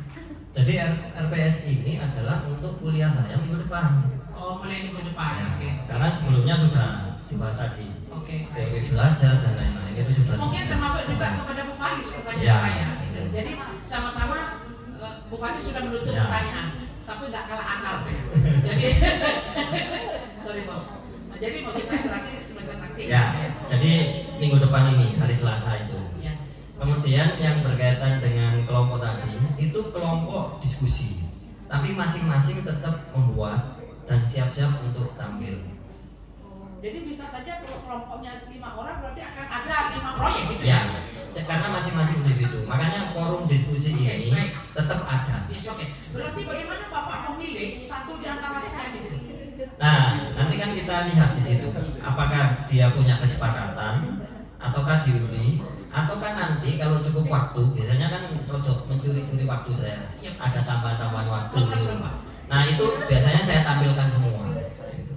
Jadi RPS ini adalah untuk kuliah saya minggu depan. Oh, mulai minggu depan. Ya, Oke. karena sebelumnya sudah dibahas tadi. Oke. PW belajar dan lain-lain itu sudah Mungkin selesai. termasuk juga kepada Bu Faris pertanyaan Ya. saya. Gitu. Jadi sama-sama Bu Faris sudah menutup Ya. pertanyaan, tapi nggak kalah akal saya. Jadi, sorry bos. Nah, jadi maksud saya berarti semester nanti. Ya, jadi minggu depan ini hari Selasa itu. Ya. Kemudian yang berkaitan dengan kelompok tadi itu kelompok diskusi, tapi masing-masing tetap membuat dan siap-siap untuk tampil. Jadi bisa saja kalau kelompoknya 5 orang berarti akan ada 5 proyek gitu Ya, karena masing-masing individu. Makanya forum diskusi ini baik. tetap ada. Yes, oke. Berarti bagaimana Bapak memilih satu di antara sekian itu? Nah, nanti kan kita lihat di situ apakah dia punya kesepakatan ataukah diundi, ataukah nanti kalau cukup waktu, biasanya kan produk mencuri-curi waktu saya. Yep. Ada tambahan-tambahan waktu. Berapa? Nah, itu biasanya saya tampilkan semua. Gitu.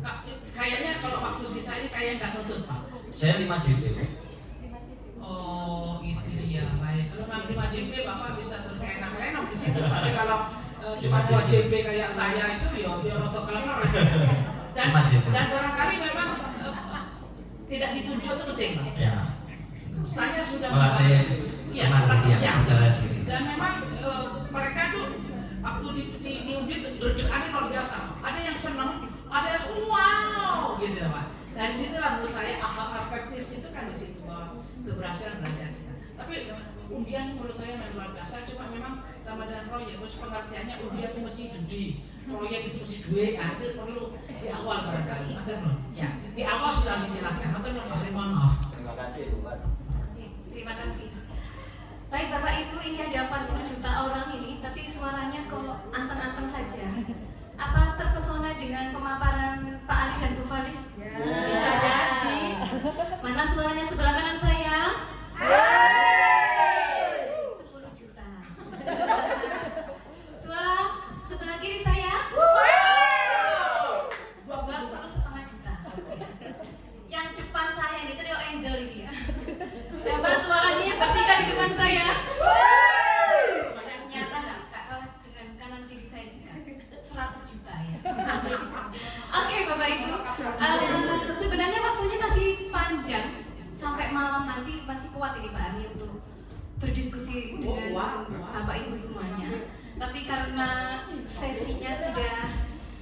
Kayaknya kalau waktu sisa ini kayak nggak nutut Pak. Saya 5 JP. Oh itu dia, baik. Kalau memang 5 JP Bapak bisa terkelena-kelena di situ. Tapi kalau cuma 2 JP kayak saya itu ya biar rotok kelenger. Dan 5 JP. dan barangkali memang tidak ditunjuk itu penting Pak. Ya. Saya sudah Melatih kemandirian, percaya diri. Dan memang mereka tuh waktu diundi rujukannya luar biasa. Ada yang senang, ada yang wow gitu Pak. Nah disitulah menurut saya praktis itu kan di situ bahwa keberhasilan belajar kita. Tapi undian menurut saya memang luar biasa. Cuma memang sama dengan proyek, terus pengertiannya undian itu mesti judi, proyek itu mesti duit. Nah itu perlu di awal barangkali. Ya di awal sudah dijelaskan. Pak Ari, mohon maaf. Terima kasih Bu. Terima kasih. Baik Bapak Ibu, ini ada 40 juta orang ini, tapi suaranya kok anteng-anteng saja. Apa terpesona dengan pemaparan Pak Ari dan Bu Faris? Bisa jadi. Mana suaranya sebelah kanan saya? 10 juta. Suara sebelah kiri saya? 20,5 juta. Yang depan saya ini trio angel ini ya. Coba suaranya yang bertiga di depan saya. Yang nyata nggak kalah dengan kanan kiri saya juga. 100 juta ya. Oke Bapak Ibu, sebenarnya waktunya masih panjang sampai malam nanti, masih kuat ini Pak Ari untuk berdiskusi dengan Bapak Ibu semuanya. Tapi karena sesinya sudah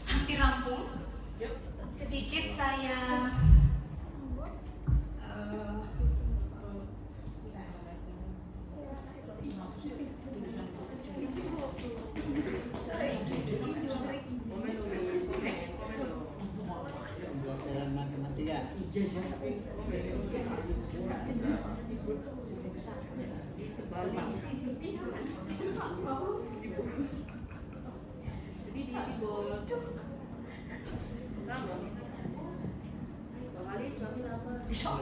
hampir rampung, sedikit saya besar. Terbalik. Jadi di bawah sama. Kali suami apa? Bisa.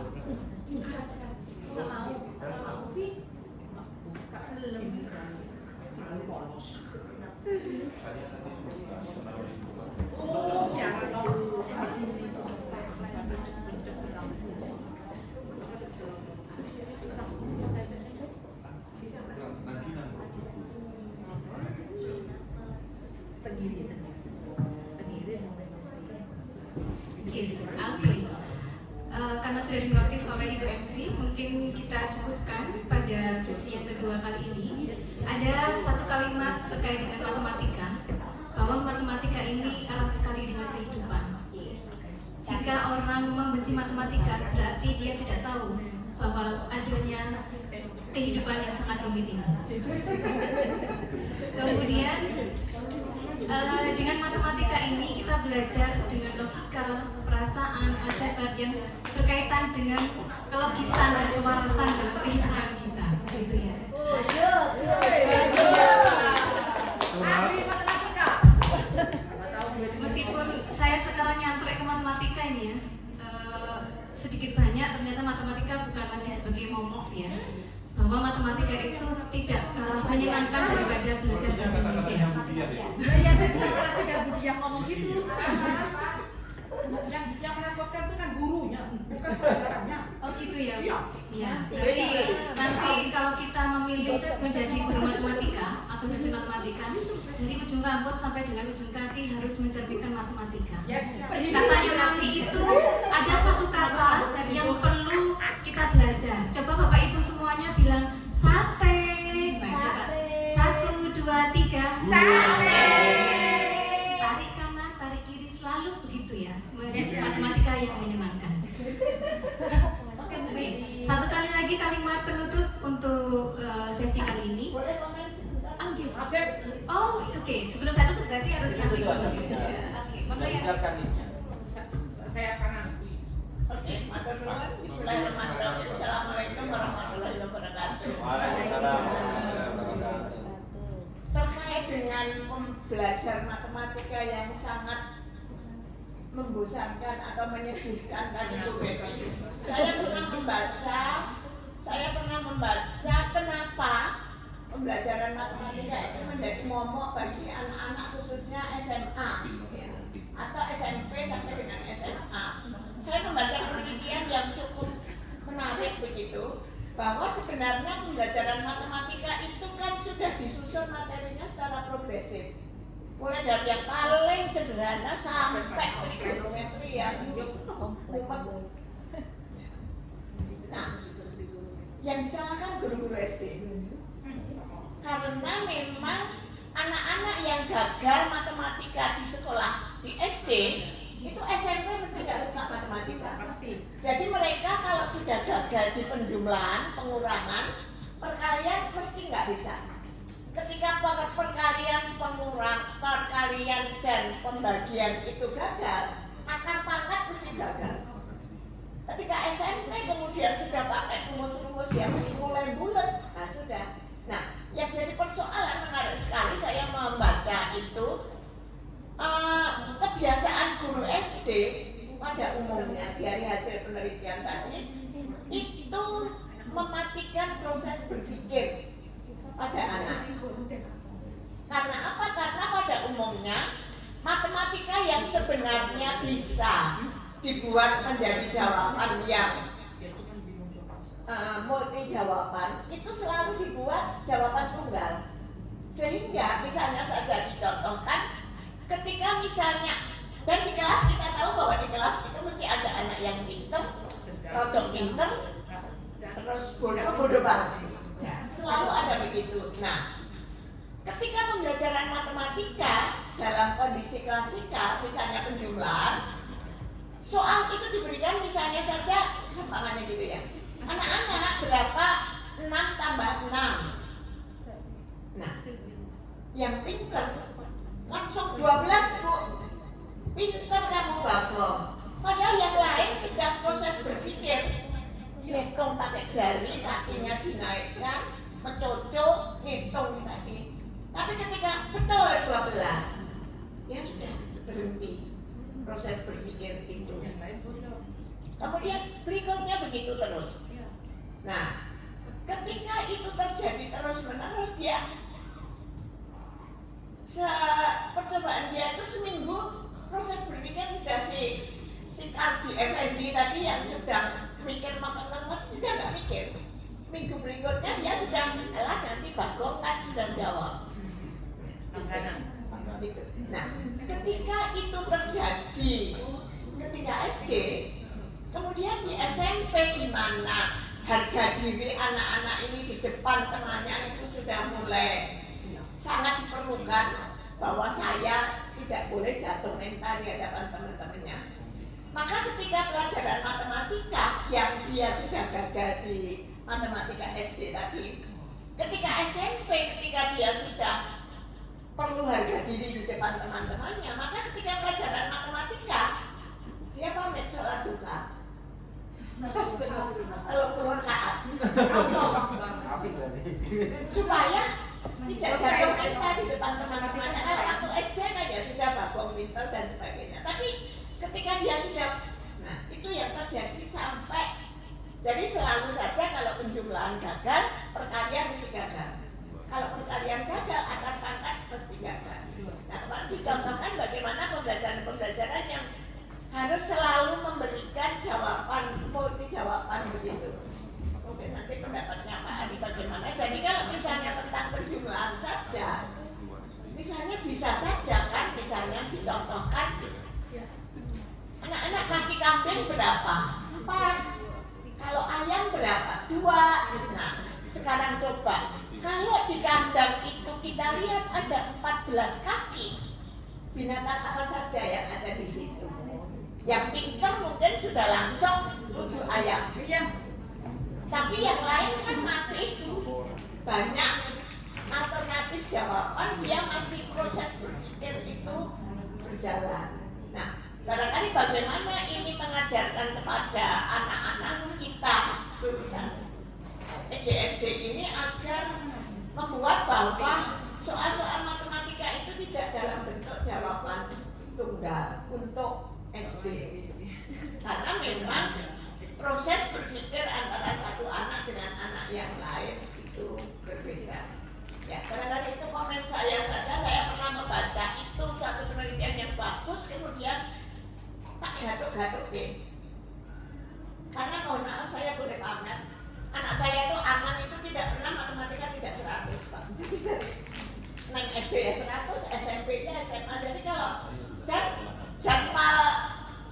Oh, siapa tahu? Oke. Karena sudah dinotis oleh Ibu MC, mungkin kita cukupkan pada sesi yang kedua kali ini. Ada satu kalimat terkait dengan matematika, bahwa matematika ini erat sekali dengan kehidupan. Jika orang membenci matematika, berarti dia tidak tahu bahwa adanya kehidupan yang sangat rumit ini. Kemudian dengan matematika ini kita belajar dengan logika, perasaan, aljabar yang berkaitan dengan kelogisan dan kewarasan dalam kehidupan kita, gitu ya. Meskipun saya sekarang nyantrik ke matematika ini ya, sedikit banyak ternyata matematika bukan lagi sebagai momok ya, bahwa matematika itu tidak kalah menyenangkan daripada belajar bahasa Indonesia. Ya saya tidak pernah dengar Budi yang ngomong gitu. Yang menakutkan itu kan gurunya, bukan pelajarannya. Oh gitu ya. Iya. Ya, berarti nanti kalau kita memilih menjadi guru matematika atau dosen matematika, dari ujung rambut sampai dengan ujung kaki harus mencerminkan matematika. Yes. Katanya Nabi itu ada satu kata yang perlu kita belajar. Coba Bapak Ibu semuanya bilang sate. Nah, coba 1, 2, 3 Sate. Tarik kanan, tarik kiri, selalu begitu ya. Matematika yang menyenangkan. Oke, satu kali lagi kalimat penutup untuk sesi kali ini. Oh, oke. Sebelum saya tutup berarti harus nyampe dulu. Oke, maka ya. Saya akan Bismillahirrahmanirrahim. Assalamualaikum warahmatullahi wabarakatuh. Waalaikumsalam warahmatullahi wabarakatuh. Terkait dengan belajar matematika yang sangat membosankan atau menyedihkan tadi Bu Betty, saya pernah membaca kenapa pembelajaran matematika itu menjadi momok bagi anak-anak khususnya SMA ya, atau SMP sampai dengan SMA. Saya membaca penelitian yang cukup menarik begitu, bahwa sebenarnya pembelajaran matematika itu kan sudah disusun materinya secara progresif, mulai dari yang paling sederhana sampai trigonometri yang umat. Nah, yang disalahkan guru-guru SD, karena memang anak-anak yang gagal matematika di sekolah di SD itu SMP mesti nggak suka matematika. Jadi mereka kalau sudah gagal di penjumlahan, pengurangan, perkalian mesti nggak bisa. Ketika perkalian dan pembagian itu gagal, akar pangkat mesti gagal. Ketika SMP kemudian sudah pakai rumus-rumus yang mulai bulat, nah sudah. Nah, yang jadi persoalan menarik sekali saya membaca itu kebiasaan guru SD pada umumnya dari hasil penelitian tadi itu mematikan proses berpikir pada anak. Karena apa? Karena pada umumnya matematika yang sebenarnya bisa dibuat menjadi jawaban yang multi jawaban itu selalu dibuat jawaban tunggal. Sehingga misalnya saja dicontohkan ketika misalnya, dan di kelas kita tahu bahwa di kelas itu mesti ada anak yang pinter, rodok pinter, terus bodoh banget. Ya, selalu ada begitu. Nah, ketika pembelajaran matematika dalam kondisi klasikal, misalnya penjumlahan, soal itu diberikan misalnya saja gampangannya gitu ya. Anak-anak berapa 6 tambah 6. Nah, yang pinter langsung 12 Bu. Pinter kamu Bagong. Padahal yang lain sedang proses berpikir, hitung pakai jari, kakinya di dinaikkan, mencocok, ngitung tadi. Tapi ketika betul 12, dia sudah berhenti proses berpikir itu. Kemudian berikutnya begitu terus. Nah, ketika itu terjadi terus-menerus, dia percobaan dia itu seminggu, proses berpikir sudah si Kardi Effendi tadi yang sedang mikir matang-matang sudah nggak mikir. Minggu berikutnya dia sudah, nanti Bagong kan sudah jawab. Nah, ketika itu terjadi ketika SD, kemudian di SMP di mana harga diri anak-anak ini di depan temannya itu sudah mulai sangat diperlukan, bahwa saya tidak boleh jatuh mental di hadapan teman-temannya. Maka ketika pelajaran matematika yang dia sudah gagal di matematika SD tadi, ketika SMP, ketika dia sudah perlu harga diri di depan teman-temannya, maka ketika pelajaran matematika dia pamit sholat duha. Keluar kaat supaya tidak jatuh mental di depan teman-temannya. Kalau waktu SD kan ya sudah bagong pintar dan sebagainya. Tapi ketika dia sudah, nah itu yang terjadi sampai, jadi selalu saja kalau penjumlahan gagal, perkalian mesti gagal. Kalau perkalian gagal, akar pangkat pasti gagal. Nah, kemarin dicontohkan bagaimana pembelajaran yang harus selalu memberikan jawaban, multi jawaban begitu. Mungkin nanti pendapatnya Pak Ari bagaimana. Jadi kalau misalnya tentang penjumlahan saja, misalnya bisa saja kan, misalnya dicontohkan anak-anak kaki kambing berapa? 4. Kalau ayam berapa? 2. Nah, sekarang coba, kalau di kandang itu kita lihat ada 14 kaki, binatang apa saja yang ada di situ? Yang pintar mungkin sudah langsung 7 ayam. Tapi yang lain kan masih banyak alternatif jawaban, dia masih proses berpikir itu berjalan. Nah, barangkali bagaimana ini mengajarkan kepada anak-anak kita lulusan EGSD ini agar membuat bahwa soal-soal matematika itu tidak dalam bentuk jawaban tunggal untuk SD, karena memang proses berpikir antara satu anak dengan anak yang lain itu berbeda. Ya, barangkali itu komen saya saja. Saya pernah membaca itu satu penelitian yang bagus, kemudian tak gaduh-gaduh deh. Karena mohon maaf saya boleh pamer, anak saya itu Anan itu tidak pernah matematika tidak 100 Pak. Jadi dari neng SD ya 100, SMP-nya SMA. Jadi kalau dan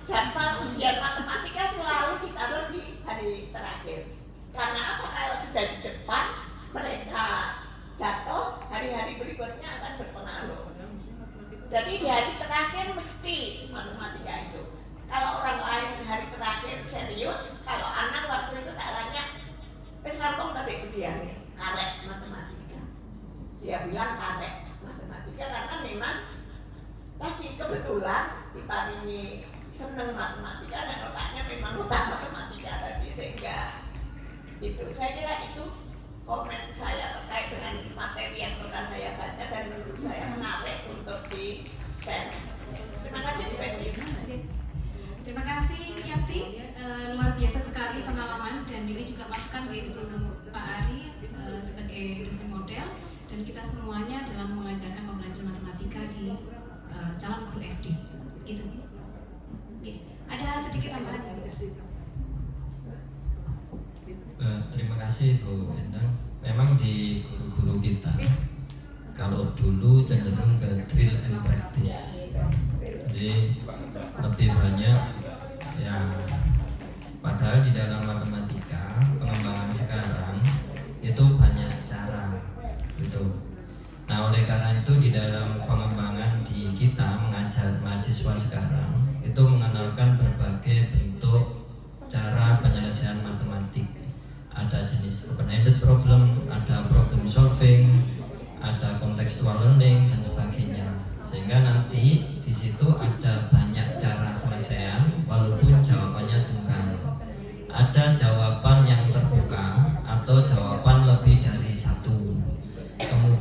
jadwal ujian matematika selalu ditaruh di hari terakhir. Karena apa? Kalau sudah di depan mereka jatuh, hari-hari berikutnya akan berpengaruh. Jadi di hari terakhir mesti matematika itu. Kalau orang lain di hari terakhir serius, kalau anak waktu itu tak tanya, wis rampung tadi ujiannya, karek matematika. Dia bilang karek matematika karena memang tadi kebetulan diparingi seneng matematika dan otaknya memang otak matematika tadi, sehingga itu saya kira itu komen saya terkait dengan materi yang pernah saya baca dan menurut saya menarik untuk di share. Terima kasih Bu Betty. Terima kasih Yakti, luar biasa sekali pengalaman dan ini juga masukan gitu Pak Ari sebagai dosen model dan kita semuanya dalam mengajarkan pembelajaran matematika di calon guru SD. Gitu. Oke. Ada sedikit tambahan? Terima kasih Bu Endang. Memang di guru-guru kita kalau dulu cenderung ke drill and practice, jadi lebih banyak ya. Padahal di dalam matematika pengembangan sekarang itu banyak cara gitu. Nah oleh karena itu di dalam pengembangan di kita mengajar mahasiswa sekarang itu mengenalkan berbagai bentuk cara penyelesaian matematik. Ada jenis open-ended problem, ada problem solving, ada contextual learning dan sebagainya. Sehingga nanti di situ ada banyak cara selesaian walaupun jawabannya tunggal. Ada jawaban yang terbuka atau jawaban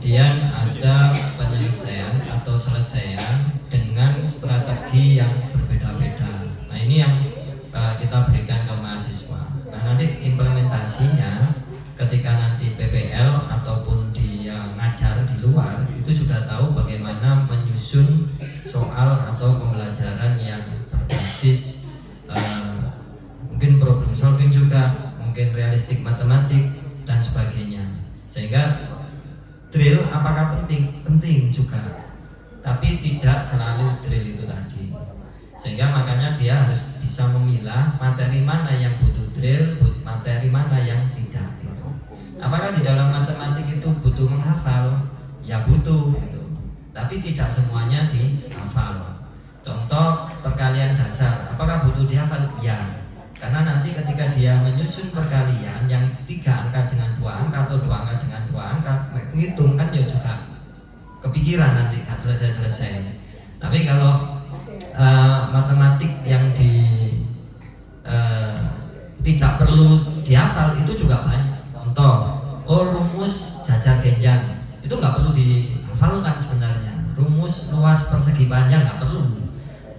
kemudian ada penyelesaian atau selesaian dengan strategi yang berbeda-beda. Nah ini yang kita berikan ke mahasiswa. Nah nanti implementasinya ketika nanti PPL ataupun dia ngajar di luar itu sudah tahu bagaimana menyusun soal atau pembelajaran yang berbasis mungkin problem solving juga, mungkin realistik matematik dan sebagainya. Sehingga drill apakah penting? Penting juga, tapi tidak selalu drill itu tadi. Sehingga makanya dia harus bisa memilah materi mana yang butuh drill, materi mana yang tidak gitu. Apakah di dalam matematik itu butuh menghafal? Ya butuh gitu. Tapi tidak semuanya dihafal. Contoh perkalian dasar, apakah butuh dihafal? Ya. Karena nanti ketika dia menyusun perkalian yang 3 angka dengan 2 angka atau 2 angka dengan 2 angka, ngitung kan ya juga kepikiran nanti gak selesai-selesai. Tapi kalau matematik yang tidak perlu dihafal itu juga banyak. Contoh, rumus jajar genjang itu nggak perlu dihafalkan sebenarnya. Rumus luas persegi panjang nggak perlu.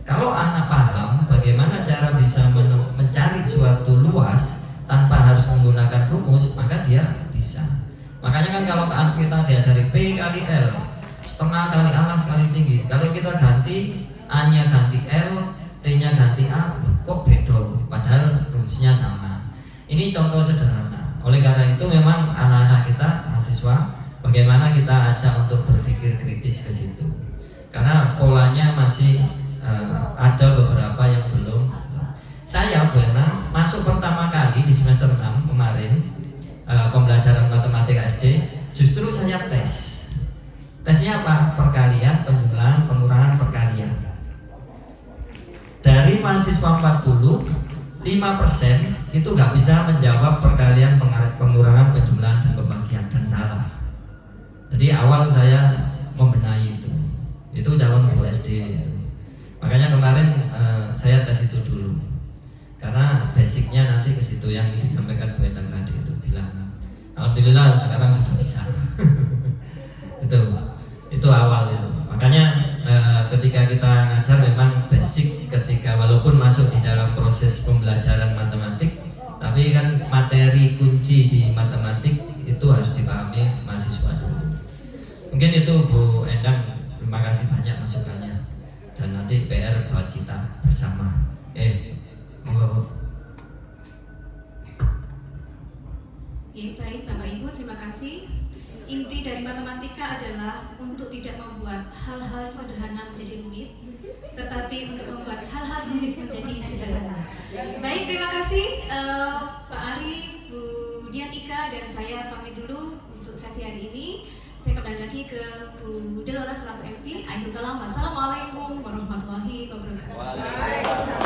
Kalau anak paham bagaimana cara bisa mencari suatu luas tanpa harus menggunakan rumus, maka dia bisa. Makanya kan kalau kita diajari P kali L, setengah kali alas kali tinggi. Kalau kita ganti A-nya ganti L, T-nya ganti A, kok beda? Padahal rumusnya sama. Ini contoh sederhana. Oleh karena itu memang anak-anak kita, mahasiswa, bagaimana kita ajak untuk berpikir kritis ke situ. Karena polanya masih ada beberapa yang belum. Saya pernah masuk pertama kali di semester 6 kemarin pembelajaran matematika SD, justru saya tes. Tesnya apa? Perkalian, penjumlahan, pengurangan perkalian. Dari mahasiswa 40, 5% itu nggak bisa menjawab perkalian, pengurangan, penjumlahan, dan pembagian, dan salah. Jadi awal saya membenahi itu calon guru SD. Makanya kemarin saya tes itu dulu, karena basicnya nanti ke situ yang disampaikan Bu Endang tadi itu bilang. Alhamdulillah sekarang sudah bisa. itu awal itu. Makanya ketika kita ngajar memang basic, ketika walaupun masuk di dalam proses pembelajaran matematik, tapi kan materi kunci di matematik itu harus dipahami mahasiswa dulu. Mungkin itu Bu Endang, terima kasih banyak masukannya, dan nanti PR buat kita bersama. Monggo. Ya, baik Bapak Ibu, terima kasih. Inti dari matematika adalah untuk tidak membuat hal-hal sederhana menjadi rumit, tetapi untuk membuat hal-hal rumit menjadi sederhana. Baik, terima kasih Pak Ari, Bu Dian Ika, dan saya pamit dulu untuk sesi hari ini. Saya kembali lagi ke Bu Delora selaku MC. Akhir kalam, wassalamualaikum warahmatullahi wabarakatuh.